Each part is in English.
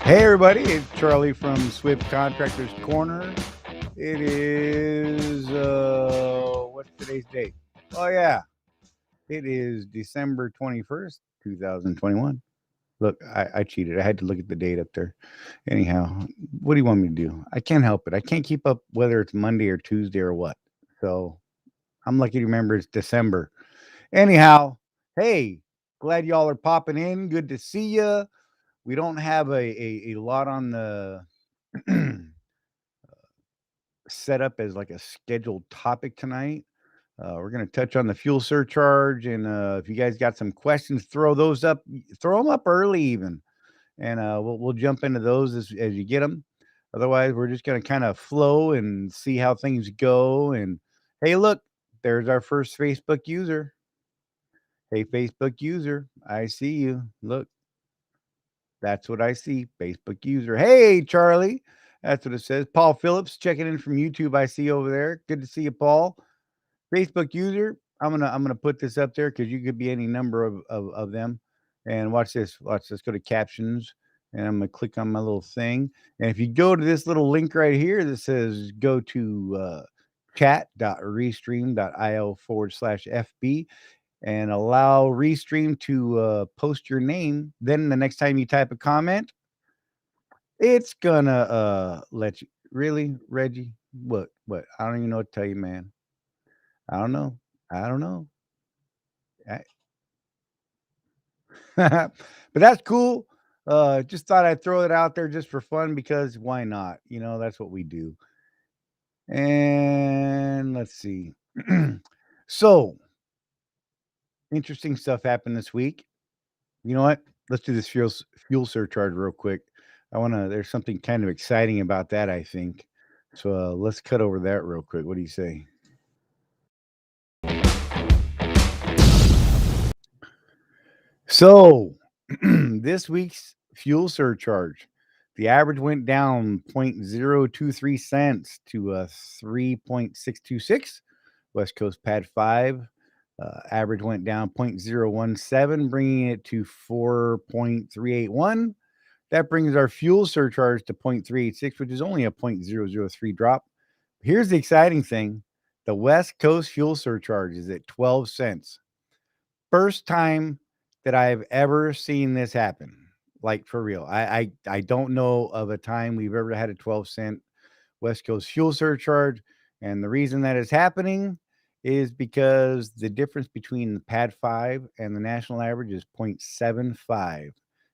Hey everybody, it's Charlie from Swift Contractors Corner. It is what's today's date? Oh yeah, it is December 21st, 2021. Look, I cheated. I had to look at the date up there. Anyhow, what do you want me to do? I can't help it. I can't keep up whether it's Monday or Tuesday or what. So I'm lucky to remember it's December. Anyhow, hey, glad y'all are popping in. Good to see you. We don't have a lot on the set up as like a scheduled topic tonight. We're going to touch on the fuel surcharge, and if you guys got some questions, throw them up early even, and we'll jump into those as you get them. Otherwise, we're just going to kind of flow and see how things go. And hey, look, there's our first Facebook user. Hey, Facebook user, I see you. Look, that's what I see. Facebook user. Hey, Charlie. That's what it says. Paul Phillips checking in from YouTube. I see over there. Good to see you, Paul. Facebook user. I'm gonna put this up there because you could be any number of them. And watch this. Watch this. Go to captions, and I'm gonna click on my little thing. And if you go to this little link right here that says go to chat.restream.io/FB and allow Restream to post your name. Then the next time you type a comment, it's gonna let you. Really, Reggie? What? I don't even know what to tell you, man. I don't know. I don't know. I- but that's cool. Just thought I'd throw it out there just for fun because why not? That's what we do. And let's see. So interesting stuff happened this week. You know what? Let's do this fuel surcharge real quick. There's something kind of exciting about that, I think. So let's cut over that real quick. What do you say? So this week's fuel surcharge, the average went down 0.023 cents to 3.626. West Coast Pad 5 average went down 0.017, bringing it to 4.381. That brings our fuel surcharge to 0.386, which is only a 0.003 drop. Here's the exciting thing. The West Coast fuel surcharge is at 12 cents. First time that I've ever seen this happen. Like for real. I don't know of a time we've ever had a 12-cent West Coast fuel surcharge. And the reason that is happening is because the difference between the Pad 5 and the national average is 0.75.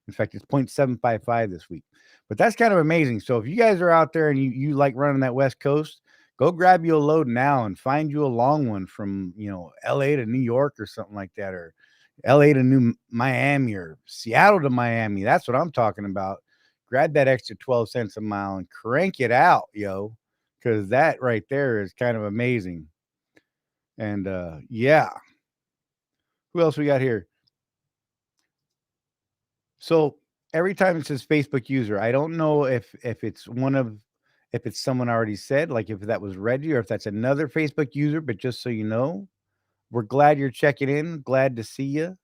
In fact, it's 0.755 this week. But that's kind of amazing. So if you guys are out there and you like running that West Coast, go grab you a load now and find you a long one from, LA to New York or something like that, or LA to New Miami or Seattle to Miami. That's what I'm talking about. Grab that extra 12 cents a mile and crank it out, yo, because that right there is kind of amazing. And yeah, who else we got here? So every time it says Facebook user, I don't know if it's someone already said, like if that was Reggie or if that's another Facebook user, but just so you know, we're glad you're checking in. Glad to see you.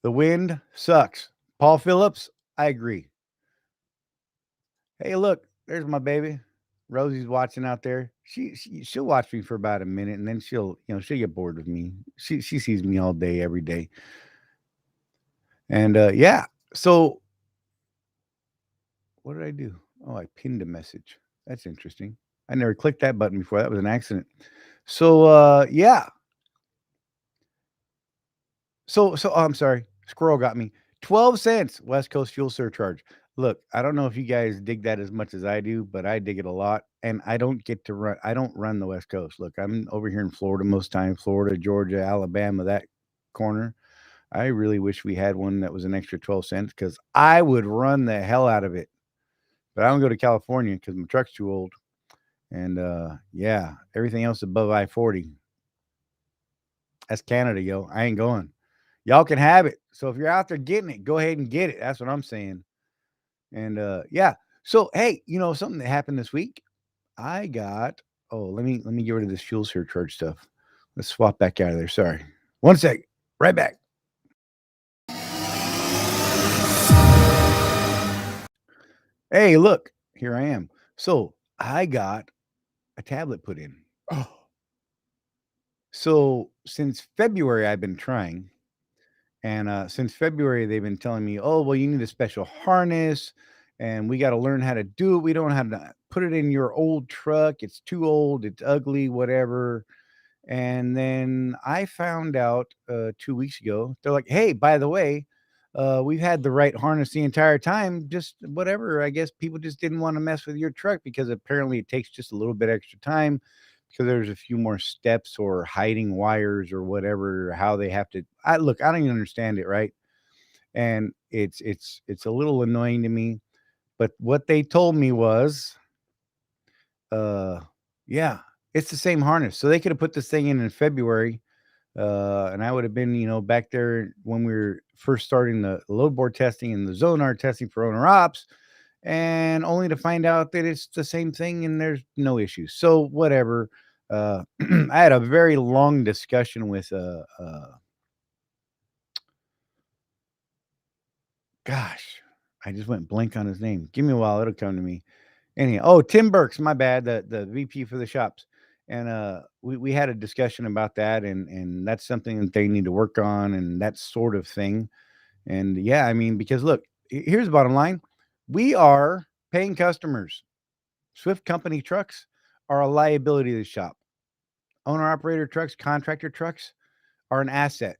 The wind sucks. Paul Phillips, I agree. Hey, look, there's my baby. Rosie's watching out there. She'll watch me for about a minute and then she'll get bored with me. She sees me all day, every day. And yeah. So what did I do? Oh, I pinned a message. That's interesting. I never clicked that button before. That was an accident. So yeah. So I'm sorry. Squirrel got me. 12 cents West Coast fuel surcharge. Look, I don't know if you guys dig that as much as I do, but I dig it a lot. And I don't run the West Coast. Look, I'm over here in Florida most times, Florida, Georgia, Alabama, that corner. I really wish we had one that was an extra 12 cents because I would run the hell out of it. But I don't go to California because my truck's too old. And yeah, everything else above I-40. That's Canada, yo. I ain't going. Y'all can have it. So if you're out there getting it, go ahead and get it. That's what I'm saying. And yeah. So hey, something that happened this week. I got let me get rid of this fuel surcharge stuff. Let's swap back out of there. Sorry. One sec. Right back. Hey, look, here I am. So I got a tablet put in. Oh, So since February, I've been trying. And since February, they've been telling me, oh, well, you need a special harness and we got to learn how to do it. We don't have to put it in your old truck. It's too old. It's ugly, whatever. And then I found out 2 weeks ago, they're like, hey, by the way, we've had the right harness the entire time. Just whatever. I guess people just didn't want to mess with your truck because apparently it takes just a little bit extra time because there's a few more steps or hiding wires or whatever, how they have to. I don't even understand it, right? And it's a little annoying to me. But what they told me was, uh, yeah, it's the same harness. So they could have put this thing in February, and I would have been, back there when we were first starting the load board testing and the Zonar testing for owner ops, and only to find out that it's the same thing and there's no issues. So whatever. I had a very long discussion with gosh, I just went blank on his name. Give me a while, it'll come to me. Anyhow, oh, Tim Burks, my bad, the VP for the shops. And we had a discussion about that, and that's something that they need to work on, and that sort of thing. And yeah, I mean, because look, here's the bottom line: we are paying customers. Swift Company trucks are a liability to the shop. Owner operator trucks, contractor trucks are an asset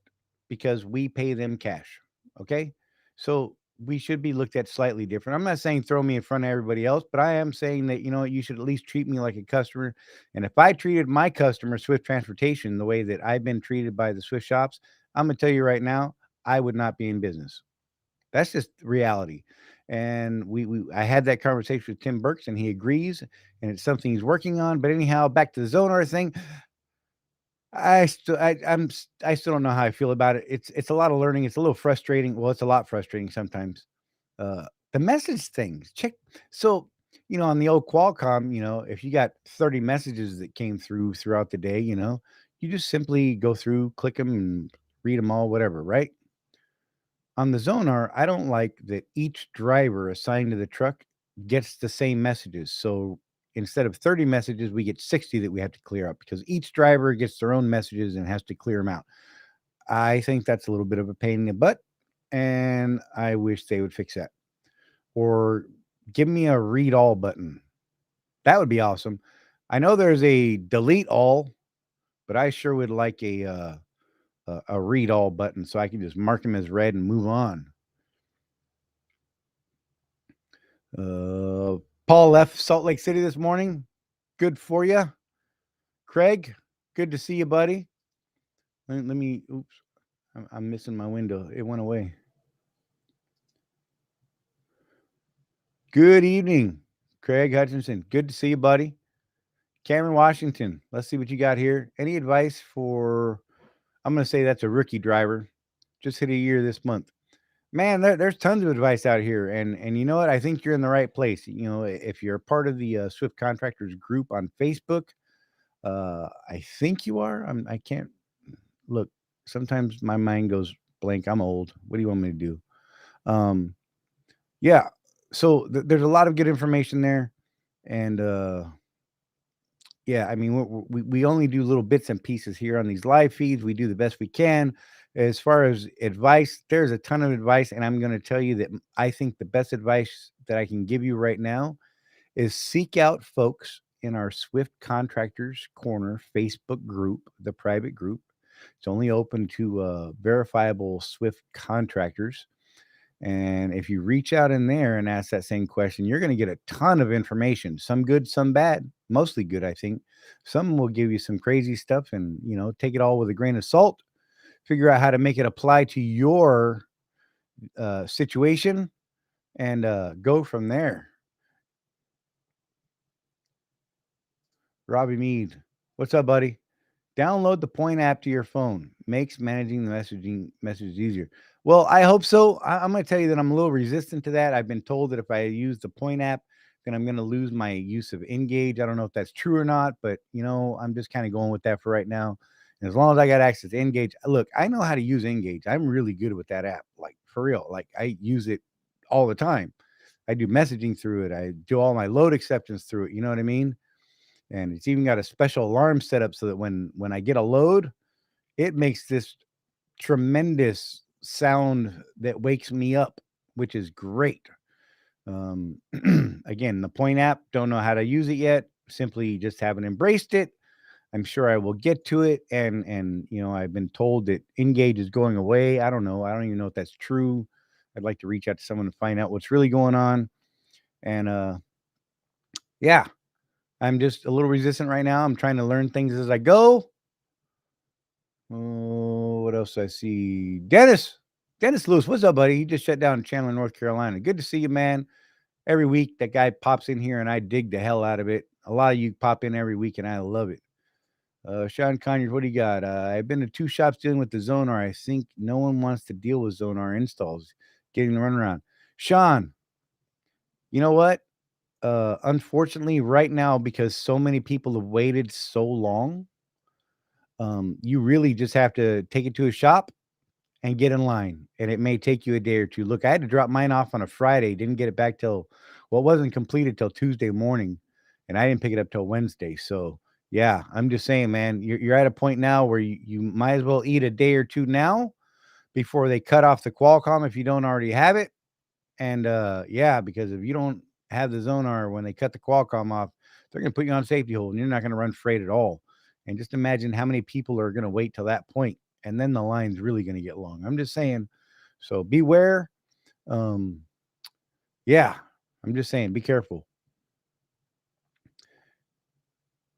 because we pay them cash. Okay. So we should be looked at slightly different. I'm not saying throw me in front of everybody else, but I am saying that, you should at least treat me like a customer. And if I treated my customer, Swift Transportation, the way that I've been treated by the Swift shops, I'm going to tell you right now, I would not be in business. That's just reality. And I had that conversation with Tim Burks and he agrees and it's something he's working on. But anyhow, back to the Zonar thing. I still don't know how I feel about it. It's a lot of learning. It's a little frustrating. Well, it's a lot frustrating sometimes. Uh, the message things. Check. So, on the old Qualcomm, if you got 30 messages that came throughout the day, you just simply go through, click them, and read them all, whatever, right? On the Zonar, I don't like that each driver assigned to the truck gets the same messages. So instead of 30 messages, we get 60 that we have to clear up because each driver gets their own messages and has to clear them out. I think that's a little bit of a pain in the butt, and I wish they would fix that. Or give me a read all button. That would be awesome. I know there's a delete all, but I sure would like a read all button so I can just mark them as red and move on. Uh, Paul left Salt Lake City this morning. Good for you. Craig, good to see you, buddy. Let me, oops, I'm missing my window. It went away. Good evening, Craig Hutchinson. Good to see you, buddy. Cameron Washington, let's see what you got here. Any advice for, I'm going to say that's a rookie driver. Just hit a year this month. Man, there's tons of advice out here, and you know what? I think you're in the right place. If you're a part of the Swift Contractors group on Facebook, I think you are. I can't look. Sometimes my mind goes blank. I'm old. What do you want me to do? Um, yeah. So there's a lot of good information there, and yeah, I mean we only do little bits and pieces here on these live feeds. We do the best we can. As far as advice, there's a ton of advice, and I'm going to tell you that I think the best advice that I can give you right now is seek out folks in our Swift Contractors Corner Facebook group, the private group. It's only open to verifiable Swift contractors. And if you reach out in there and ask that same question, you're going to get a ton of information, some good, some bad, mostly good, I think. Some will give you some crazy stuff and, take it all with a grain of salt, figure out how to make it apply to your situation and go from there. Robbie Mead, what's up, buddy? Download the Point app to your phone. Makes managing the messages easier. Well, I hope so. I'm going to tell you that I'm a little resistant to that. I've been told that if I use the Point app, then I'm going to lose my use of Engage. I don't know if that's true or not, but I'm just kind of going with that for right now. And as long as I got access to Engage, look, I know how to use Engage. I'm really good with that app, like for real. Like I use it all the time. I do messaging through it. I do all my load acceptance through it. You know what I mean? And it's even got a special alarm set up so that when I get a load, it makes this tremendous sound that wakes me up, which is great. Again, the Point app, don't know how to use it yet. Simply just haven't embraced it. I'm sure I will get to it. And I've been told that Engage is going away. I don't know. I don't even know if that's true. I'd like to reach out to someone to find out what's really going on. And yeah, I'm just a little resistant right now. I'm trying to learn things as I go. Oh, what else I see? Dennis Lewis, what's up, buddy? He just shut down Chandler, North Carolina. Good to see you, man. Every week that guy pops in here and I dig the hell out of it. A lot of you pop in every week and I love it. Sean Conyers, what do you got? I've been to 2 shops dealing with the Zonar. I think no one wants to deal with Zonar installs, getting the runaround. Sean, you know what? Unfortunately, right now, because so many people have waited so long, you really just have to take it to a shop and get in line. And it may take you a day or two. Look, I had to drop mine off on a Friday, didn't get it back till, well, it wasn't completed till Tuesday morning, and I didn't pick it up till Wednesday. So, yeah, I'm just saying, man, you're at a point now where you might as well eat a day or two now before they cut off the Qualcomm if you don't already have it. And yeah, because if you don't have the Zonar when they cut the Qualcomm off, they're going to put you on safety hold and you're not going to run freight at all. And just imagine how many people are going to wait till that point, and then the line's really going to get long. I'm just saying. So beware. Um, yeah, I'm just saying, be careful.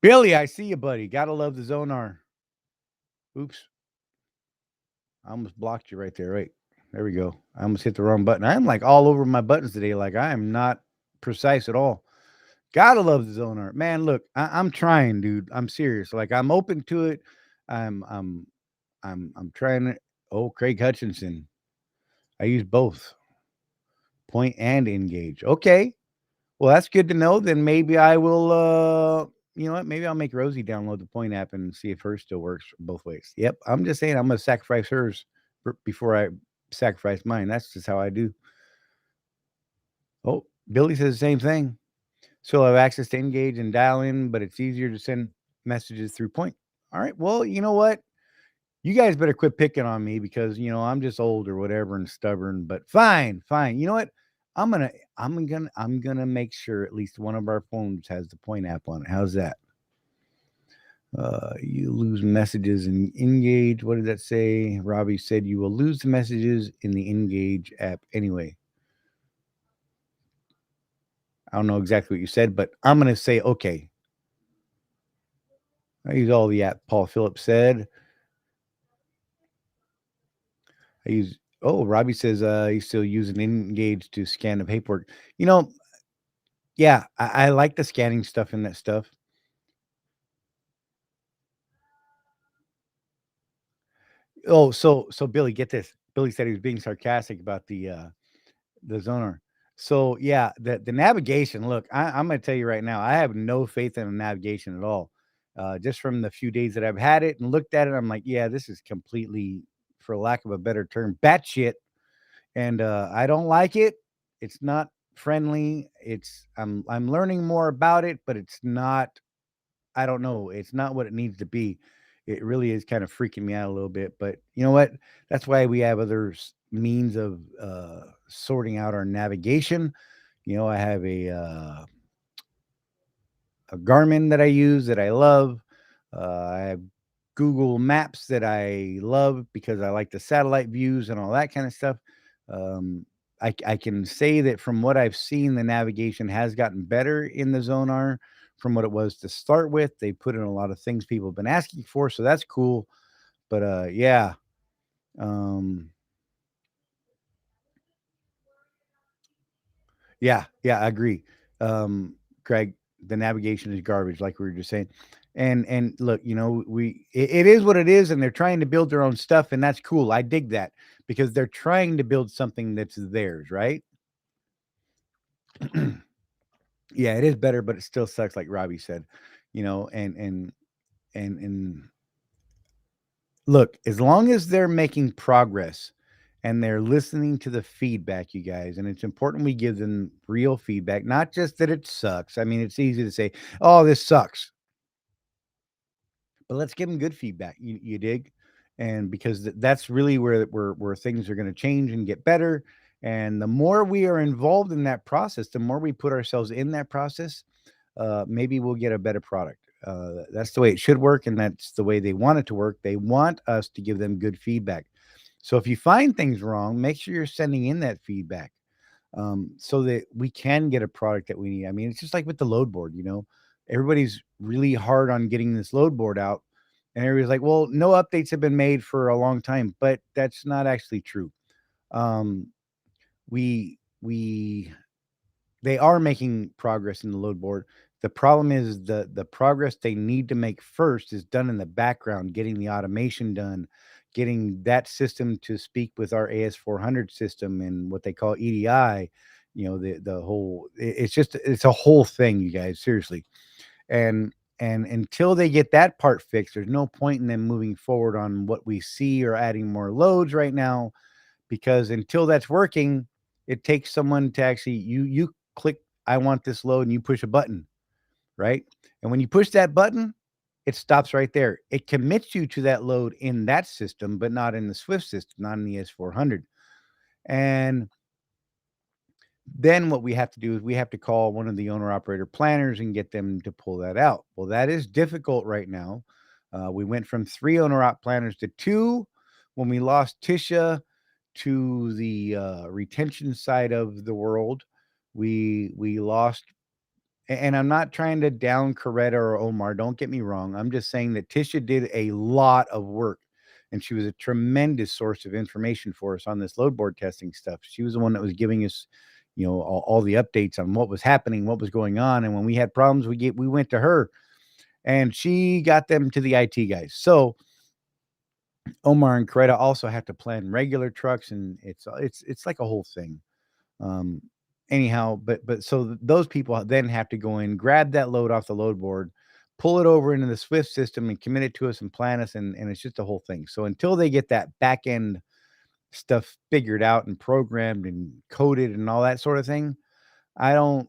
Billy, I see you, buddy. Gotta love the Zonar. Oops, I almost blocked you right there. Right there we go. I almost hit the wrong button. I'm like all over my buttons today. Like I am not precise at all. Gotta love the Zonar. Man, look, I'm trying, dude. I'm serious. Like I'm open to it. I'm I'm I'm trying to. Oh, Craig Hutchinson. I use both Point and Engage. Okay. Well, that's good to know. Then maybe I will you know what? Maybe I'll make Rosie download the Point app and see if hers still works both ways. Yep. I'm just saying I'm gonna sacrifice hers before I sacrifice mine. That's just how I do. Oh, Billy says the same thing. So I have access to Engage and dial in, but it's easier to send messages through Point. All right. Well, you know what? You guys better quit picking on me because I'm just old or whatever and stubborn. But fine, fine. You know what? I'm gonna make sure at least one of our phones has the Point app on it. How's that? You lose messages in Engage. What did that say? Robbie said you will lose the messages in the Engage app anyway. I don't know exactly what you said, but I'm gonna say okay. I use all the app Paul Phillips said. I use Robbie says he's still using Engage to scan the paperwork. Yeah, I like the scanning stuff in that stuff. Oh, so Billy, get this. Billy said he was being sarcastic about the Zonar. So yeah, the navigation. Look, I'm gonna tell you right now, I have no faith in the navigation at all. Just from the few days that I've had it and looked at it, I'm like, yeah, this is completely, for lack of a better term, batshit. And I don't like it. It's not friendly. I'm learning more about it, but it's not. I don't know. It's not what it needs to be. It really is kind of freaking me out a little bit. But you know what? That's why we have other means of sorting out our navigation. I have a Garmin that I use that I love. I have Google Maps that I love because I like the satellite views and all that kind of stuff. Um, I can say that from what I've seen, the navigation has gotten better in the Zonar from what it was to start with. They put in a lot of things people have been asking for, so that's cool. But yeah, um, yeah, I agree. Craig, the navigation is garbage, like we were just saying. And look, it is what it is, and they're trying to build their own stuff, and that's cool. I dig that because they're trying to build something that's theirs, right? Yeah, it is better, but it still sucks, like Robbie said. And look, as long as they're making progress and they're listening to the feedback, you guys. And it's important we give them real feedback, not just that it sucks. I mean, it's easy to say, oh, this sucks, but let's give them good feedback. You dig? And because that's really where things are going to change and get better. And the more we are involved in that process, the more we put ourselves in that process, maybe we'll get a better product. That's the way it should work, and that's the way they want it to work. They want us to give them good feedback. So if you find things wrong, make sure you're sending in that feedback, so that we can get a product that we need. I mean, it's just like with the load board, everybody's really hard on getting this load board out, and everybody's like, well, no updates have been made for a long time, but that's not actually true. Um, we they are making progress in the load board. The problem is the progress they need to make first is done in the background, getting the automation done, getting that system to speak with our AS400 system and what they call EDI. The whole it's a whole thing, you guys, seriously. And until they get that part fixed, there's no point in them moving forward on what we see or adding more loads right now, because until that's working, it takes someone to actually you click I want this load and you push a button, right? And when you push that button, it stops right there. It commits you to that load in that system, but not in the Swift system, not in the S400. And then what we have to do is we have to call one of the owner operator planners and get them to pull that out. Well, that is difficult right now. We went from 3 owner op planners to 2 when we lost Tisha to the retention side of the world. We lost, and I'm not trying to down Coretta or Omar. Don't get me wrong. I'm just saying that Tisha did a lot of work, and she was a tremendous source of information for us on this load board testing stuff. She was the one that was giving us, all the updates on what was happening, what was going on, and when we had problems, we went to her, and she got them to the IT guys. So Omar and Coretta also have to plan regular trucks, and it's like a whole thing. Um, Anyhow, but so those people then have to go in, grab that load off the load board, pull it over into the Swift system, and commit it to us and plan us, and it's just a whole thing. So until they get that back end stuff figured out and programmed and coded and all that sort of thing, I don't.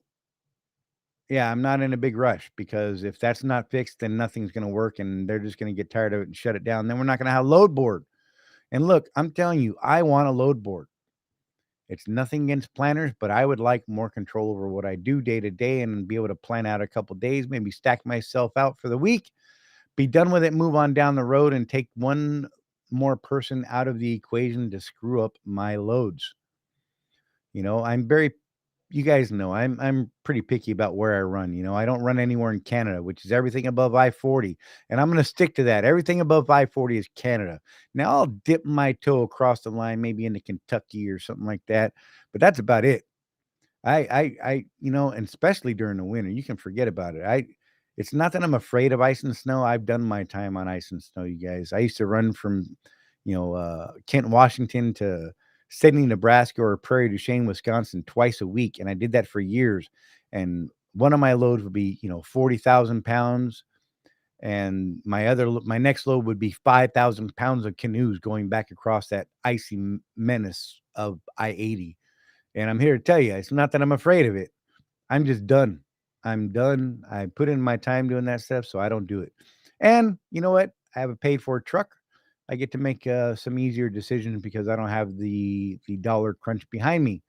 Yeah, I'm not in a big rush, because if that's not fixed, then nothing's going to work, and they're just going to get tired of it and shut it down. Then we're not going to have load board. And look, I'm telling you, I want a load board. It's nothing against planners, but I would like more control over what I do day to day and be able to plan out a couple days, maybe stack myself out for the week, be done with it, move on down the road, and take one more person out of the equation to screw up my loads. I'm very you guys know I'm pretty picky about where I run. I don't run anywhere in Canada, which is everything above I-40, and I'm going to stick to that. Everything above I-40 is Canada. Now I'll dip my toe across the line, maybe into Kentucky or something like that, but that's about it. And especially during the winter, you can forget about it. It's not that I'm afraid of ice and snow. I've done my time on ice and snow, you guys. I used to run from, Kent, Washington to Sydney, Nebraska, or Prairie du Chien, Wisconsin twice a week. And I did that for years. And one of my loads would be, 40,000 pounds. And my next load would be 5,000 pounds of canoes going back across that icy menace of I-80. And I'm here to tell you, it's not that I'm afraid of it. I'm just done. I'm done. I put in my time doing that stuff, so I don't do it. And you know what? I have a paid for truck. I get to make some easier decisions because I don't have the dollar crunch behind me.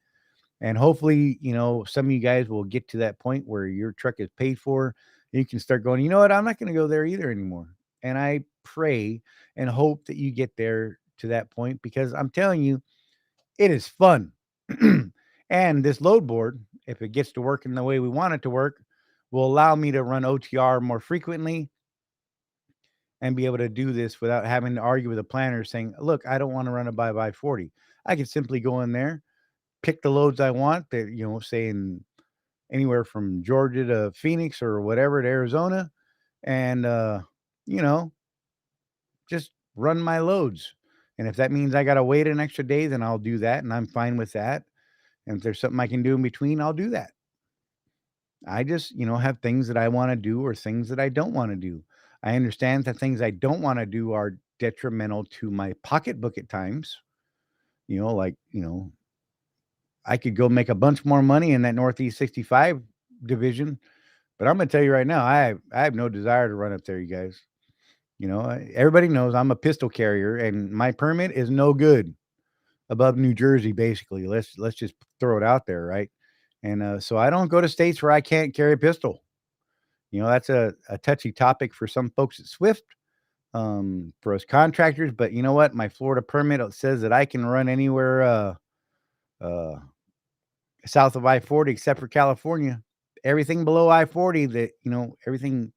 And hopefully, some of you guys will get to that point where your truck is paid for. And you can start going, you know what? I'm not going to go there either anymore. And I pray and hope that you get there to that point, because I'm telling you, it is fun. And this load board, if it gets to working the way we want it to work, will allow me to run OTR more frequently and be able to do this without having to argue with a planner saying, look, I don't want to run a by 40. I can simply go in there, pick the loads I want that, say in anywhere from Georgia to Phoenix or whatever to Arizona, and, you know, just run my loads. And if that means I got to wait an extra day, then I'll do that. And I'm fine with that. And if there's something I can do in between, I'll do that. I just, have things that I want to do or things that I don't want to do. I understand that things I don't want to do are detrimental to my pocketbook at times. like, I could go make a bunch more money in that Northeast 65 division, but I'm gonna tell you right now, I have no desire to run up there, you guys. Everybody knows I'm a pistol carrier, and my permit is no good above New Jersey. Basically, let's just throw it out there, right? And so I don't go to states where I can't carry a pistol. That's a touchy topic for some folks at Swift, for us contractors. But you know what? My Florida permit says that I can run anywhere uh, south of I-40 except for California. Everything below I-40, everything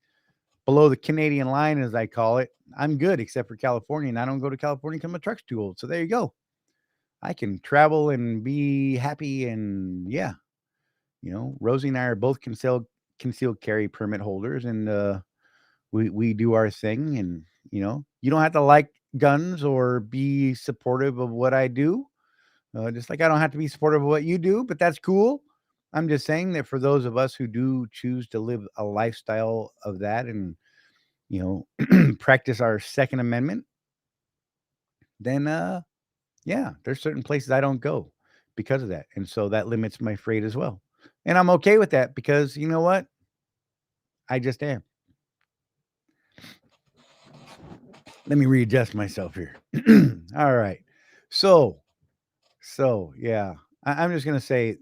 below the Canadian line, as I call it, I'm good except for California. And I don't go to California because my truck's too old. So there you go. I can travel and be happy. And yeah, Rosie and I are both concealed carry permit holders, and we do our thing. And you don't have to like guns or be supportive of what I do. Just like I don't have to be supportive of what you do, but that's cool. I'm just saying that for those of us who do choose to live a lifestyle of that, and practice our Second Amendment, then yeah, there's certain places I don't go because of that. And so that limits my freight as well. And I'm okay with that because you know what? I just am. Let me readjust myself here. All right. So, yeah, I'm just going to say,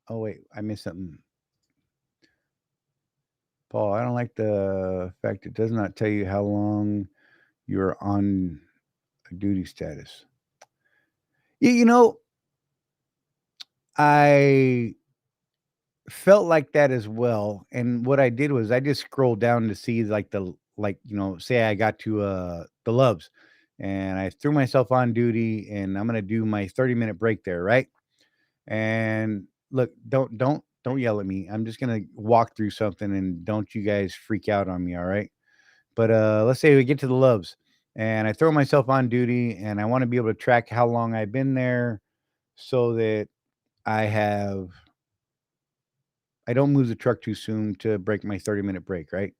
oh, wait, I missed something. Paul, I don't like the fact it does not tell you how long you're on a duty status. I felt like that as well. And what I did was I just scrolled down to see say I got to the Loves, and I threw myself on duty, and I'm gonna do my 30-minute break there, right? And look, don't yell at me. I'm just gonna walk through something, and don't you guys freak out on me, all right? But let's say we get to the Loves, and I throw myself on duty, and I want to be able to track how long I've been there so that I have I don't move the truck too soon to break my 30-minute break, right?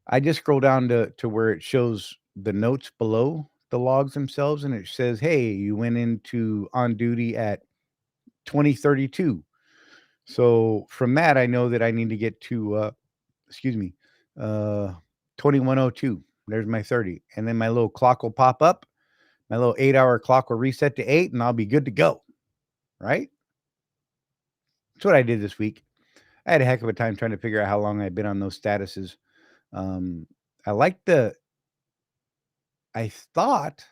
I just scroll down to where it shows the notes below the logs themselves, and it says, "Hey, you went into on duty at 2032." So from that, I know that I need to get to excuse me, uh 2102. There's my 30. And then my little clock will pop up. My little 8-hour clock will reset to 8, and I'll be good to go, right? That's what I did this week. I had a heck of a time trying to figure out how long I'd been on those statuses. Um, I like I thought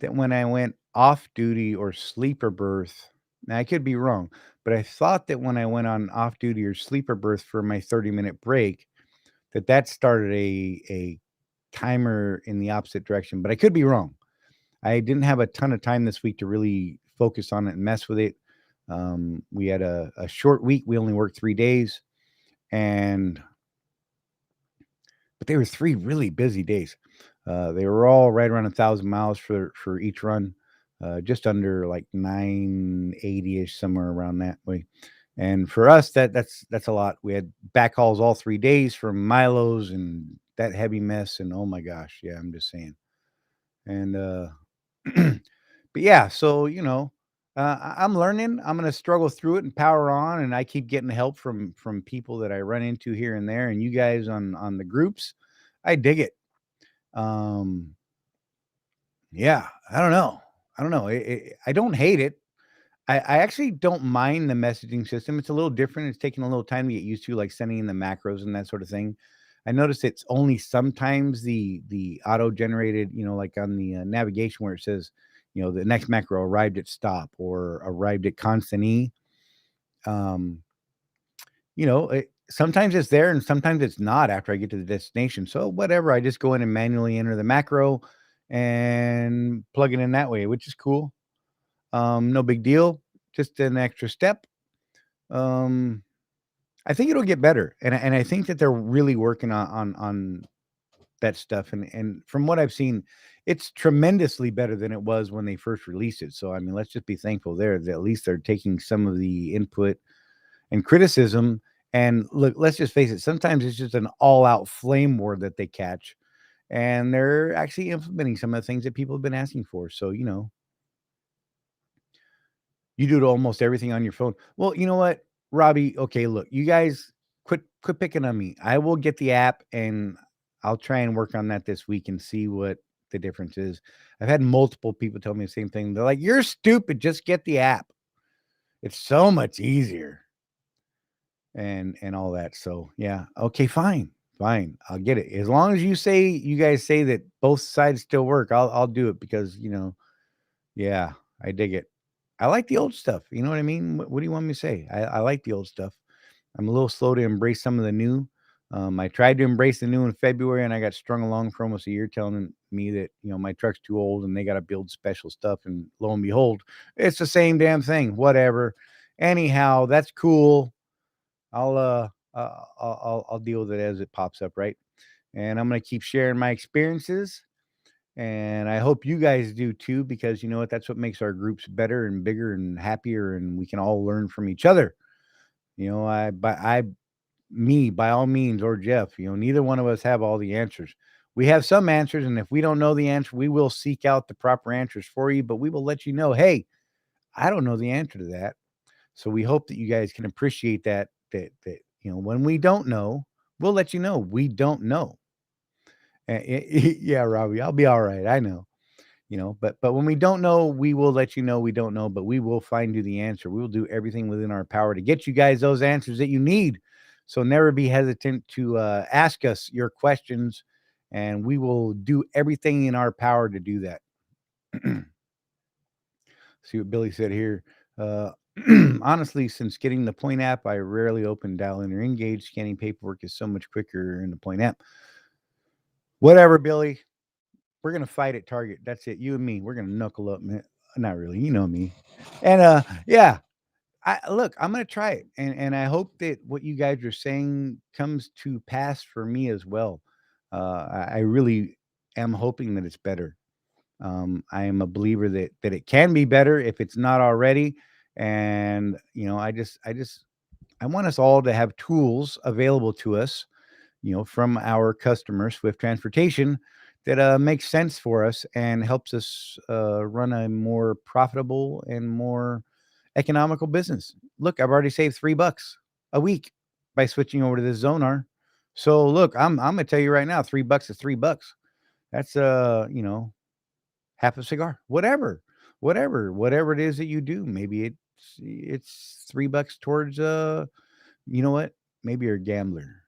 that when I went off duty or sleeper berth, now I could be wrong, but I thought that when I went on off duty or sleeper berth for my 30-minute break, that started a timer in the opposite direction, but I could be wrong. I didn't have a ton of time this week to really focus on it and mess with it. We had a short week. We only worked 3 days, and but they were 3 really busy days. They were all right around 1,000 miles for each run, just under like 980-ish, somewhere around that way. And for us, that's a lot. We had backhauls all 3 days from Milo's and that heavy mess. And oh my gosh, yeah, I'm just saying. And but yeah, so I'm learning. I'm gonna struggle through it and power on. And I keep getting help from people that I run into here and there. And you guys on the groups, I dig it. Um, yeah, I don't know. I don't know. I don't hate it. I actually don't mind the messaging system. It's a little different. It's taking a little time to get used to, like sending in the macros and that sort of thing. I noticed it's only sometimes the auto generated, like on the navigation where it says, the next macro arrived at stop or arrived at constant E. Um, sometimes it's there and sometimes it's not after I get to the destination. So whatever, I just go in and manually enter the macro and plug it in that way, which is cool. No big deal. Just an extra step. Um, I think it'll get better, and I think that they're really working on that stuff. And from what I've seen, it's tremendously better than it was when they first released it. So I mean, let's just be thankful there that at least they're taking some of the input and criticism. And look, let's just face it. Sometimes it's just an all-out flame war that they catch, and they're actually implementing some of the things that people have been asking for. So, you do almost everything on your phone. Well, you know what, Robbie? Okay, look, you guys quit picking on me. I will get the app and I'll try and work on that this week and see what the difference is. I've had multiple people tell me the same thing. They're like, "You're stupid. Just get the app. It's so much easier." And all that. So, yeah. Okay, fine. Fine. I'll get it. As long as you guys say that both sides still work, I'll do it because, yeah, I dig it. I like the old stuff. You know what I mean? What do you want me to say? I like the old stuff. I'm a little slow to embrace some of the new. I tried to embrace the new in February, and I got strung along for almost a year, telling me that my truck's too old and they got to build special stuff. And lo and behold, it's the same damn thing. Whatever. Anyhow, that's cool. I'll deal with it as it pops up, right? And I'm gonna keep sharing my experiences, and I hope you guys do too, because you know what? That's what makes our groups better and bigger and happier, and we can all learn from each other. Me by all means, or Jeff. Neither one of us have all the answers. We have some answers, and if we don't know the answer, we will seek out the proper answers for you. But we will let you know, hey, I don't know the answer to that. So we hope that you guys can appreciate that when we don't know, we'll let you know we don't know. Yeah, Robbie, I'll be all right. I know. But when we don't know, we will let you know we don't know, but we will find you the answer. We will do everything within our power to get you guys those answers that you need. So never be hesitant to ask us your questions, and we will do everything in our power to do that. See what Billy said here. Uh, Honestly, since getting the Point app, I rarely open dial in or engage. Scanning paperwork is so much quicker in the Point app. Whatever, Billy. We're gonna fight at Target. That's it. You and me. We're gonna knuckle up, man. Not really. You know me. And yeah. I'm gonna try it, and I hope that what you guys are saying comes to pass for me as well. I really am hoping that it's better. I am a believer that it can be better if it's not already. And I want us all to have tools available to us, from our customer Swift Transportation, that makes sense for us and helps us run a more profitable and more economical business. Look, I've already saved $3 a week by switching over to this Zonar. So look, I'm gonna tell you right now, $3 is $3. That's half a cigar, whatever it is that you do. Maybe it's $3 towards you know what? Maybe you're a gambler,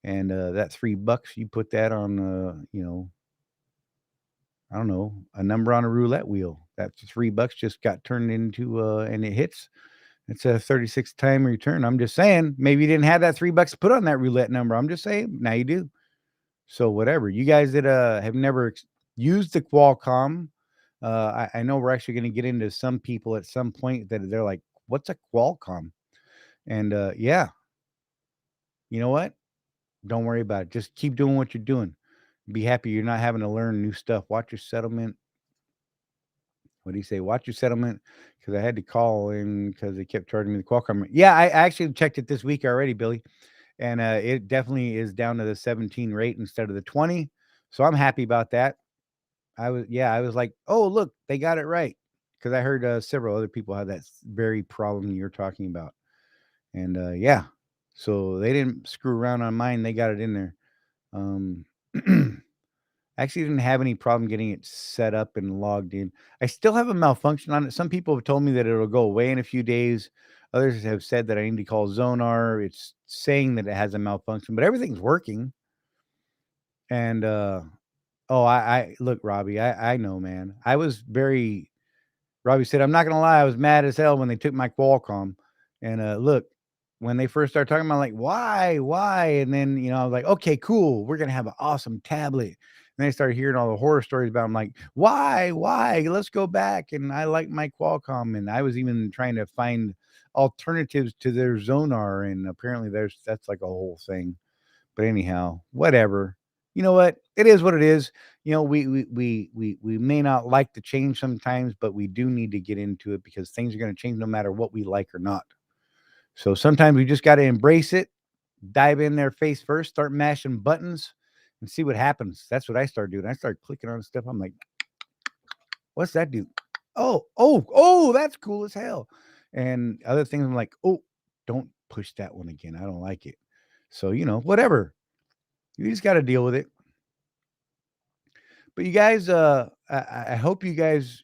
and that $3 you put that on I don't know, a number on a roulette wheel. That $3 just got turned into and it hits. It's a 36 time return. I'm just saying, maybe you didn't have that $3 to put on that roulette number. I'm just saying, now you do. So whatever. You guys that have never used the Qualcomm, I know we're actually going to get into some people at some point that they're like, "What's a Qualcomm?" And yeah, you know what? Don't worry about it. Just keep doing what you're doing. Be happy you're not having to learn new stuff. Watch your settlement. What do you say? Watch your settlement, because I had to call in because they kept charging me the Qualcomm. Yeah, I actually checked it this week already, Billy, and it definitely is down to the 17 rate instead of the 20. So I'm happy about that. I was like, oh look, they got it right, because I heard several other people have that very problem you're talking about, and yeah, so they didn't screw around on mine. They got it in there. Um, Actually didn't have any problem getting it set up and logged in. I still have a malfunction on it. Some people have told me that it'll go away in a few days. Others have said that I need to call Zonar. It's saying that it has a malfunction, but everything's working. And oh, I look, Robbie, I know, man. Robbie said, I'm not gonna lie, I was mad as hell when they took my Qualcomm. And look, when they first started talking about like why? And then I was like, okay, cool, we're gonna have an awesome tablet. And they started hearing all the horror stories about them, like, why? Let's go back. And I like my Qualcomm. And I was even trying to find alternatives to their Zonar. And apparently that's like a whole thing. But anyhow, whatever. You know what? It is what it is. We may not like the change sometimes, but we do need to get into it because things are going to change no matter what we like or not. So sometimes we just got to embrace it, dive in there face first, start mashing buttons, and see what happens. That's what I started doing. I started clicking on stuff. I'm like, what's that do? Oh, that's cool as hell. And other things, I'm like, oh, don't push that one again. I don't like it. So, whatever. You just got to deal with it. But you guys, I hope you guys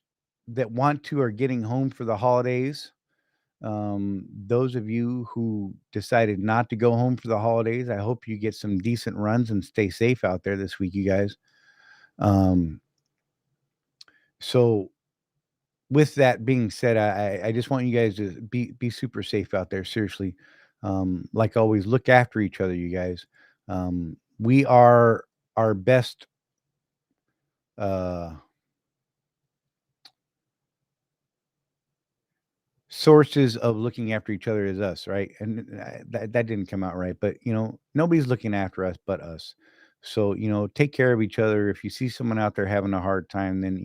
that want to are getting home for the holidays. Those of you who decided not to go home for the holidays, I hope you get some decent runs and stay safe out there this week, you guys. So with that being said, I just want you guys to be super safe out there. Seriously. Like always, look after each other, you guys. We are our best sources of looking after each other is us, right? And that didn't come out right, but nobody's looking after us but us. So take care of each other. If you see someone out there having a hard time, then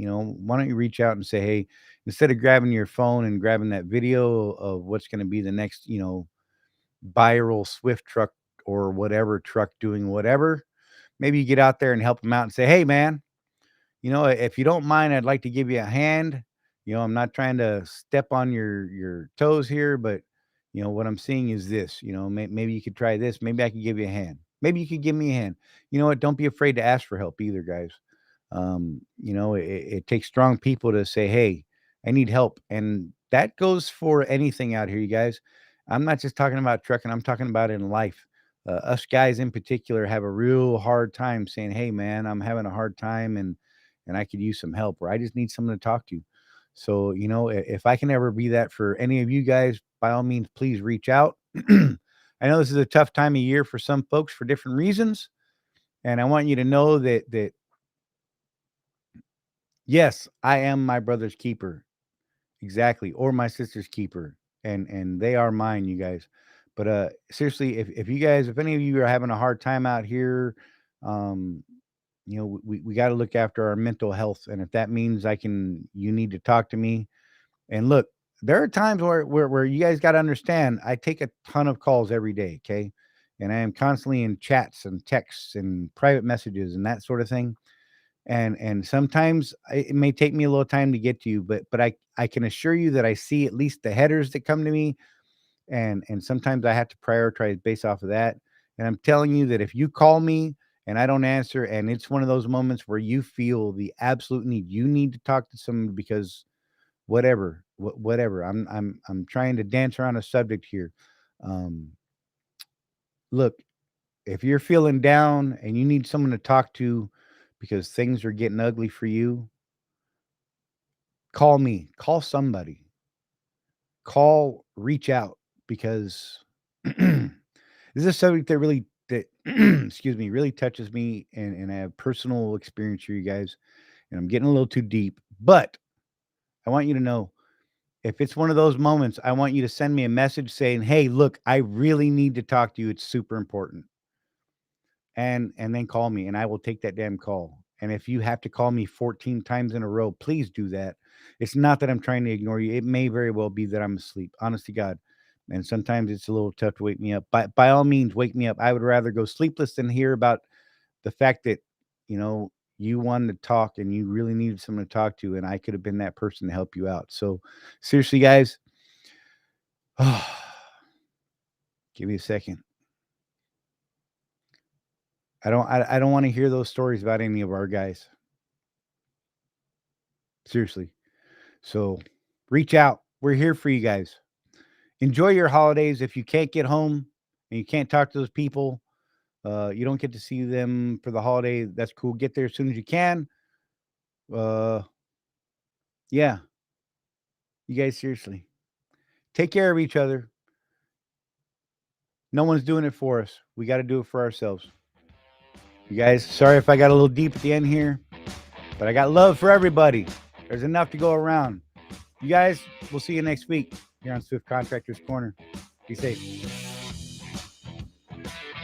why don't you reach out and say, hey, instead of grabbing your phone and grabbing that video of what's going to be the next viral Swift truck or whatever truck doing whatever, maybe you get out there and help them out and say, hey man, if you don't mind, I'd like to give you a hand. I'm not trying to step on your toes here, but what I'm seeing is this. Maybe you could try this. Maybe I could give you a hand. Maybe you could give me a hand. You know what? Don't be afraid to ask for help either, guys. It takes strong people to say, "Hey, I need help," and that goes for anything out here, you guys. I'm not just talking about trucking. I'm talking about in life. Us guys in particular have a real hard time saying, "Hey, man, I'm having a hard time, and I could use some help, or I just need someone to talk to." So, if I can ever be that for any of you guys, by all means, please reach out. I know this is a tough time of year for some folks for different reasons, and I want you to know that yes, I am my brother's keeper, exactly, or my sister's keeper, and they are mine, you guys. But seriously, if any of you are having a hard time out here, um, we got to look after our mental health, and if that means you need to talk to me. And look, there are times where you guys got to understand, I take a ton of calls every day, okay, and I am constantly in chats and texts and private messages and that sort of thing. And sometimes it may take me a little time to get to you, but I can assure you that I see at least the headers that come to me, and sometimes I have to prioritize based off of that. And I'm telling you that if you call me and I don't answer, and it's one of those moments where you feel the absolute need, you need to talk to someone because whatever. I'm trying to dance around a subject here. Um, Look, if you're feeling down and you need someone to talk to because things are getting ugly for you, call me, call somebody, reach out, because this is a subject that excuse me, really touches me, and I have personal experience here, you guys, and I'm getting a little too deep, but I want you to know, if it's one of those moments, I want you to send me a message saying, hey, look, I really need to talk to you. It's super important. And then call me and I will take that damn call. And if you have to call me 14 times in a row, please do that. It's not that I'm trying to ignore you. It may very well be that I'm asleep, honest to God. And sometimes it's a little tough to wake me up. By all means, wake me up. I would rather go sleepless than hear about the fact that, you wanted to talk and you really needed someone to talk to, and I could have been that person to help you out. So seriously, guys, give me a second. I don't want to hear those stories about any of our guys. Seriously. So reach out. We're here for you guys. Enjoy your holidays. If you can't get home and you can't talk to those people, you don't get to see them for the holiday. That's cool. Get there as soon as you can. Uh, yeah, you guys, seriously, take care of each other. No one's doing it for us. We got to do it for ourselves. You guys, sorry if I got a little deep at the end here, but I got love for everybody. There's enough to go around. You guys, we'll see you next week here on Swift Contractors Corner. Be safe.